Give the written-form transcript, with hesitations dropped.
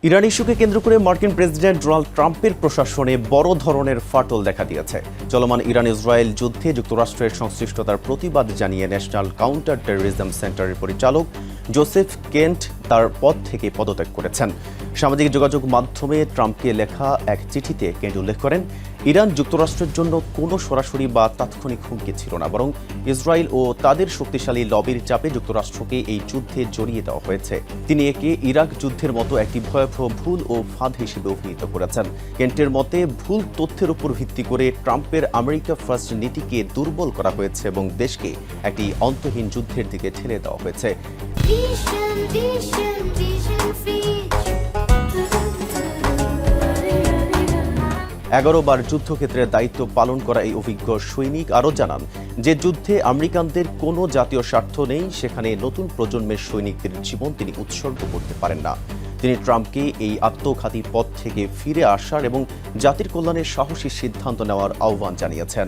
Iran ইস্যুকে কেন্দ্র করে মার্কিন প্রেসিডেন্ট ডোনাল্ড ট্রাম্পের প্রশাসনে বড় ধরনের ফাটল দেখা দিয়েছে। চলমান ইরান ইসরায়েল যুদ্ধে যুক্তরাষ্ট্রের সংশ্লিষ্টতার প্রতিবাদ জানিয়ে ন্যাশনাল কাউন্টার টেররিজম সেন্টারের পরিচালক জোসেফ কেন্ট তার পদ থেকে পদত্যাগ করেছেন। সামাজিক যোগাযোগ মাধ্যমে ট্রাম্পকে লেখা এক চিঠিতে কেন্ট উল্লেখ করেন, ইরান যুক্তরাষ্ট্রের জন্য কোনো সরাসরি বা তাৎক্ষণিক হুমকি ছিল না, বরং ইসরায়েল ও তাদের শক্তিশালী লবির চাপে যুক্তরাষ্ট্রকে এই যুদ্ধে জড়িয়ে দেওয়া হয়েছে। তিনি একে ইরাক যুদ্ধের মতো একটি ভয়াবহ ভুল ও ফাঁদ হিসেবে অভিহিত করেছেন। কেন্টের মতে, ভুল তথ্যের উপর ভিত্তি করে ট্রাম্পের আমেরিকা ফার্স্ট নীতিকে দুর্বল করা হয়েছে এবং দেশকে একটি অন্তহীন যুদ্ধের দিকে ঠেলে দেওয়া হয়েছে। 11 বার যুদ্ধক্ষেত্রে দায়িত্ব পালন করা এই অভিজ্ঞ সৈনিক আরও জানান, যে যুদ্ধে আমেরিকানদের কোনো জাতীয় স্বার্থ নেই, সেখানে নতুন প্রজন্মের সৈনিকদের জীবন তিনি উৎসর্গ করতে পারেন না। তিনি ট্রাম্পকে এই আত্মঘাতী পথ থেকে ফিরে আসার এবং জাতির কল্যাণের সাহসী সিদ্ধান্ত নেওয়ার আহ্বান জানিয়েছেন।